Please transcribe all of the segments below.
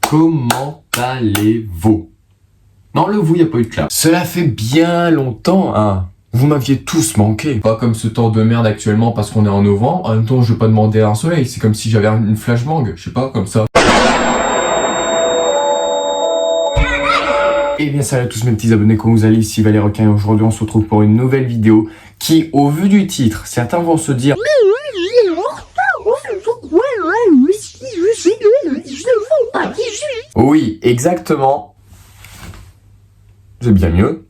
Comment allez-vous? Non, le vous, il n'y a pas eu de clap. Cela fait bien longtemps, hein. Vous m'aviez tous manqué. Pas comme ce temps de merde actuellement parce qu'on est en novembre. En même temps, je vais pas demander un soleil. C'est comme si j'avais une flashbang. Je sais pas, comme ça. Eh bien salut à tous mes petits abonnés, comment vous allez? Ici Valet Requin et aujourd'hui on se retrouve pour une nouvelle vidéo qui, au vu du titre, certains vont se dire oui, exactement. C'est bien mieux.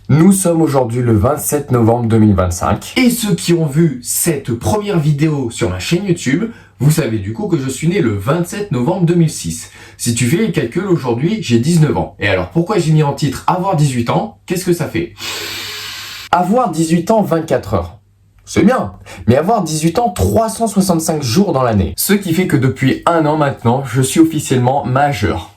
Nous sommes aujourd'hui le 27 novembre 2025 et ceux qui ont vu cette première vidéo sur ma chaîne YouTube, vous savez du coup que je suis né le 27 novembre 2006. Si tu fais les calculs, aujourd'hui j'ai 19 ans. Et alors pourquoi j'ai mis en titre avoir 18 ans? Qu'est-ce que ça fait? Avoir 18 ans 24 heures. C'est bien, mais avoir 18 ans 365 jours dans l'année. Ce qui fait que depuis un an maintenant, je suis officiellement majeur.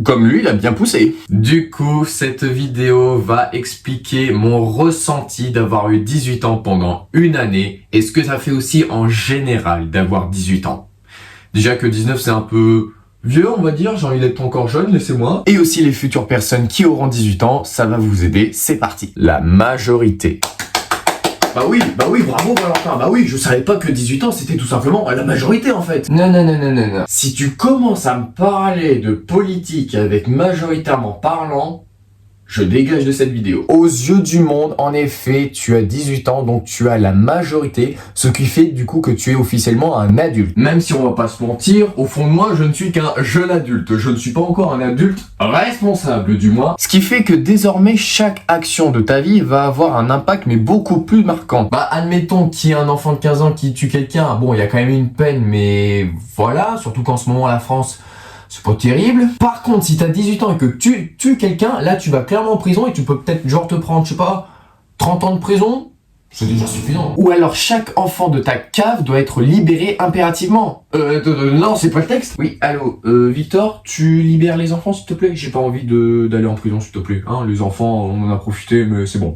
Comme lui, il a bien poussé. Du coup, cette vidéo va expliquer mon ressenti d'avoir eu 18 ans pendant une année et ce que ça fait aussi en général d'avoir 18 ans. Déjà que 19 c'est un peu vieux, on va dire, j'ai envie d'être encore jeune, laissez-moi. Et aussi les futures personnes qui auront 18 ans, ça va vous aider, c'est parti. La majorité. Bah oui, bravo Valentin, bah oui, je savais pas que 18 ans c'était tout simplement la majorité en fait. Non. Si tu commences à me parler de politique avec majoritairement parlant, je dégage de cette vidéo. Aux yeux du monde, en effet, tu as 18 ans, donc tu as la majorité, ce qui fait du coup que tu es officiellement un adulte. Même si on va pas se mentir, au fond de moi, je ne suis qu'un jeune adulte. Je ne suis pas encore un adulte responsable, du moins. Ce qui fait que désormais, chaque action de ta vie va avoir un impact, mais beaucoup plus marquant. Bah, admettons qu'il y ait un enfant de 15 ans qui tue quelqu'un. Bon, il y a quand même une peine, mais voilà, surtout qu'en ce moment, la France... c'est pas terrible. Par contre, si t'as 18 ans et que tu tues quelqu'un, là tu vas clairement en prison et tu peux peut-être genre te prendre, je sais pas, 30 ans de prison. C'est déjà suffisant. Ou alors chaque enfant de ta cave doit être libéré impérativement. Non, c'est pas le texte. Oui, allô, Victor, tu libères les enfants s'il te plaît? J'ai pas envie d'aller en prison s'il te plaît. Hein, les enfants, on en a profité, mais c'est bon.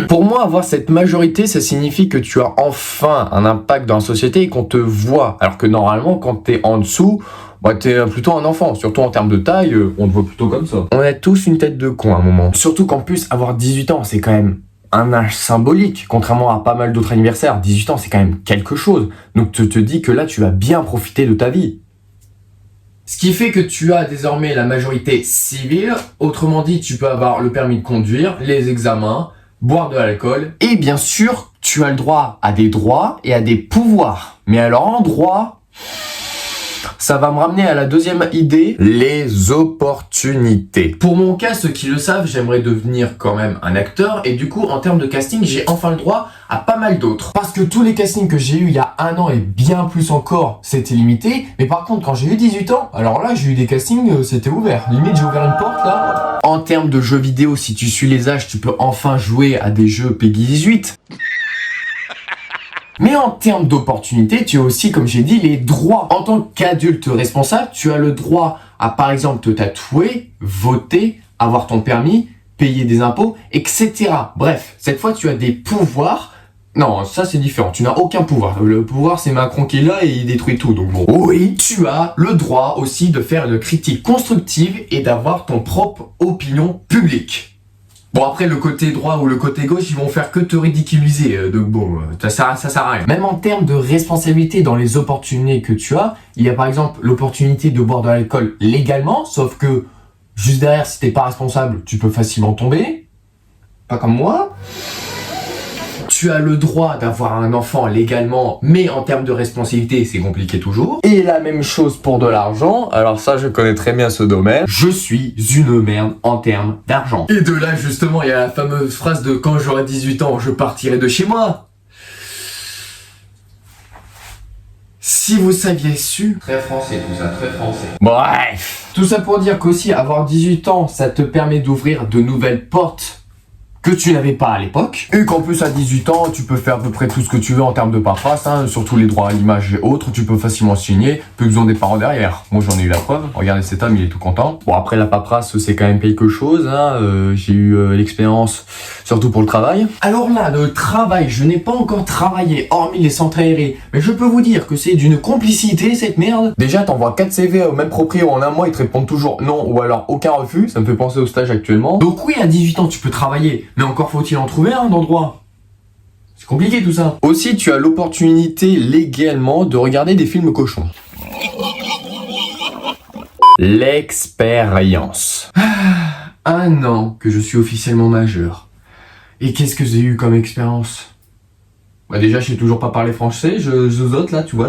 Pour moi, avoir cette majorité, ça signifie que tu as enfin un impact dans la société et qu'on te voit. Alors que normalement, quand t'es en dessous, bah t'es plutôt un enfant, surtout en termes de taille, on te voit plutôt comme ça. On a tous une tête de con à un moment. Surtout qu'en plus, avoir 18 ans, c'est quand même un âge symbolique, contrairement à pas mal d'autres anniversaires. 18 ans, c'est quand même quelque chose. Donc tu te dis que là, tu vas bien profiter de ta vie. Ce qui fait que tu as désormais la majorité civile. Autrement dit, tu peux avoir le permis de conduire, les examens, boire de l'alcool. Et bien sûr, tu as le droit à des droits et à des pouvoirs. Mais alors en droit... ça va me ramener à la deuxième idée, les opportunités. Pour mon cas, ceux qui le savent, j'aimerais devenir quand même un acteur et du coup, en termes de casting, j'ai enfin le droit à pas mal d'autres. Parce que tous les castings que j'ai eu il y a un an et bien plus encore, c'était limité. Mais par contre, quand j'ai eu 18 ans, alors là, j'ai eu des castings, c'était ouvert. Limite, j'ai ouvert une porte là. En termes de jeux vidéo, si tu suis les âges, tu peux enfin jouer à des jeux Peggy 18. Mais en termes d'opportunités, tu as aussi, comme j'ai dit, les droits. En tant qu'adulte responsable, tu as le droit à, par exemple, te tatouer, voter, avoir ton permis, payer des impôts, etc. Bref, cette fois, tu as des pouvoirs. Non, ça c'est différent, tu n'as aucun pouvoir. Le pouvoir, c'est Macron qui est là et il détruit tout, donc bon. Oui, tu as le droit aussi de faire une critique constructive et d'avoir ton propre opinion publique. Bon après le côté droit ou le côté gauche ils vont faire que te ridiculiser, donc bon, ça sert à rien. Même en termes de responsabilité dans les opportunités que tu as, il y a par exemple l'opportunité de boire de l'alcool légalement, sauf que juste derrière si t'es pas responsable, tu peux facilement tomber, pas comme moi. Tu as le droit d'avoir un enfant légalement, mais en termes de responsabilité, c'est compliqué toujours. Et la même chose pour de l'argent. Alors ça, je connais très bien ce domaine. Je suis une merde en termes d'argent. Et de là, justement, il y a la fameuse phrase de « quand j'aurai 18 ans, je partirai de chez moi ». Si vous saviez su... Très français tout ça, très français. Bref. Tout ça pour dire qu'aussi, avoir 18 ans, ça te permet d'ouvrir de nouvelles portes que tu n'avais pas à l'époque, et qu'en plus à 18 ans, tu peux faire à peu près tout ce que tu veux en termes de paperasse, hein, surtout les droits à l'image et autres, tu peux facilement signer, peu besoin des parents derrière. Moi j'en ai eu la preuve, regardez cet homme, il est tout content. Bon après la paperasse c'est quand même quelque chose, hein, j'ai eu l'expérience surtout pour le travail. Alors là, le travail, je n'ai pas encore travaillé, hormis les centres aérés, mais je peux vous dire que c'est d'une complicité cette merde. Déjà t'envoies 4 CV au même proprio en un mois, ils te répondent toujours non ou alors aucun refus, ça me fait penser au stage actuellement. Donc oui, à 18 ans tu peux travailler, mais encore faut-il en trouver un d'endroit. C'est compliqué tout ça. Aussi, tu as l'opportunité légalement de regarder des films cochons. L'expérience. Un an que je suis officiellement majeur. Et qu'est-ce que j'ai eu comme expérience? Bah déjà, je sais toujours pas parler français, je zozote là, tu vois.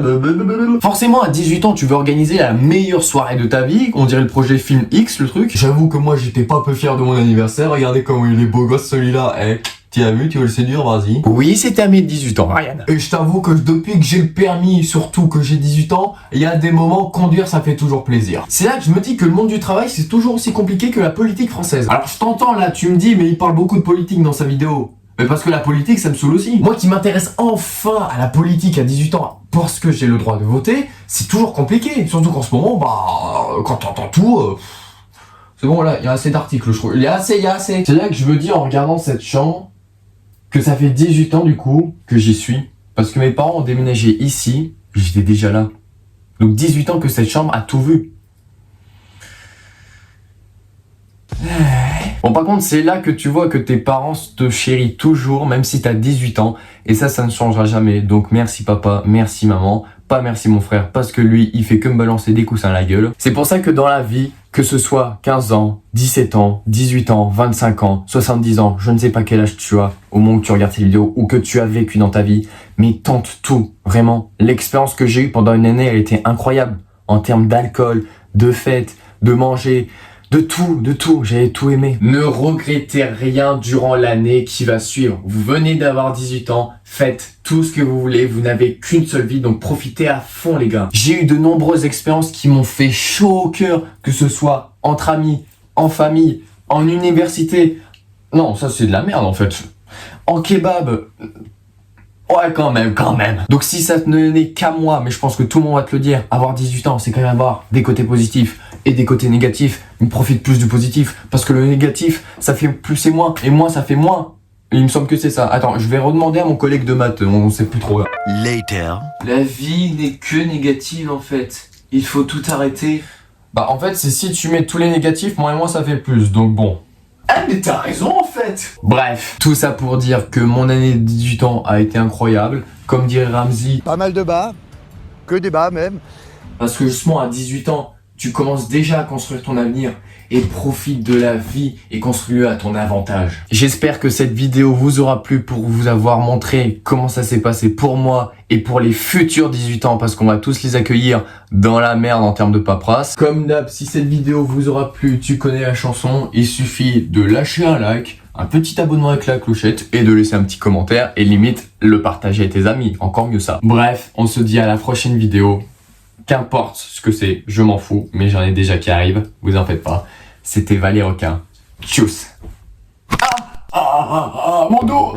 Forcément, à 18 ans, tu veux organiser la meilleure soirée de ta vie, on dirait le projet Film X, le truc. J'avoue que moi, j'étais pas peu fier de mon anniversaire, regardez comment il est beau gosse celui-là, tu as vu, tu veux le séduire, vas-y. Oui, c'était à mes 18 ans, Ryan. Et je t'avoue que depuis que j'ai le permis, surtout que j'ai 18 ans, il y a des moments, conduire, ça fait toujours plaisir. C'est là que je me dis que le monde du travail, c'est toujours aussi compliqué que la politique française. Alors, je t'entends là, tu me dis, mais il parle beaucoup de politique dans sa vidéo. Mais parce que la politique, ça me saoule aussi. Moi qui m'intéresse enfin à la politique à 18 ans, parce que j'ai le droit de voter, c'est toujours compliqué. Surtout qu'en ce moment, quand t'entends tout, c'est bon, là, il y a assez d'articles, je trouve. Il y a assez. C'est là que je me dis, en regardant cette chambre, que ça fait 18 ans, du coup, que j'y suis. Parce que mes parents ont déménagé ici, j'étais déjà là. Donc 18 ans que cette chambre a tout vu. Bon, par contre, c'est là que tu vois que tes parents te chérissent toujours, même si t'as 18 ans. Et ça ne changera jamais. Donc, merci papa, merci maman, pas merci mon frère, parce que lui, il fait que me balancer des coussins à la gueule. C'est pour ça que dans la vie, que ce soit 15 ans, 17 ans, 18 ans, 25 ans, 70 ans, je ne sais pas quel âge tu as au moment où tu regardes ces vidéos ou que tu as vécu dans ta vie, mais tente tout, vraiment. L'expérience que j'ai eue pendant une année, elle était incroyable. En termes d'alcool, de fêtes, de manger, de tout, j'avais tout aimé. Ne regrettez rien durant l'année qui va suivre. Vous venez d'avoir 18 ans, faites tout ce que vous voulez, vous n'avez qu'une seule vie, donc profitez à fond les gars. J'ai eu de nombreuses expériences qui m'ont fait chaud au cœur, que ce soit entre amis, en famille, en université. Non, ça c'est de la merde en fait. En kebab. Ouais, quand même. Donc si ça ne n'est qu'à moi, mais je pense que tout le monde va te le dire, avoir 18 ans, c'est quand même avoir des côtés positifs et des côtés négatifs. Mais profite plus du positif, parce que le négatif, ça fait plus et moins, ça fait moins. Et il me semble que c'est ça. Attends, je vais redemander à mon collègue de maths, on sait plus trop. Later. La vie n'est que négative en fait. Il faut tout arrêter. Bah en fait, c'est si tu mets tous les négatifs, moins et moins ça fait plus, donc bon. Ah mais t'as raison en fait. Bref, tout ça pour dire que mon année de 18 ans a été incroyable. Comme dirait Ramsey, Pas mal de bas, que des bas même. parce que justement à 18 ans, tu commences déjà à construire ton avenir et profite de la vie et construis-le à ton avantage. J'espère que cette vidéo vous aura plu pour vous avoir montré comment ça s'est passé pour moi et pour les futurs 18 ans parce qu'on va tous les accueillir dans la merde en termes de paperasse. Comme d'hab, si cette vidéo vous aura plu, tu connais la chanson, il suffit de lâcher un like, un petit abonnement avec la clochette et de laisser un petit commentaire et limite le partager à tes amis, encore mieux ça. Bref, on se dit à la prochaine vidéo. Qu'importe ce que c'est, je m'en fous, mais j'en ai déjà qui arrivent, vous en faites pas. C'était Valé Requin. Tchuss. Mon dos.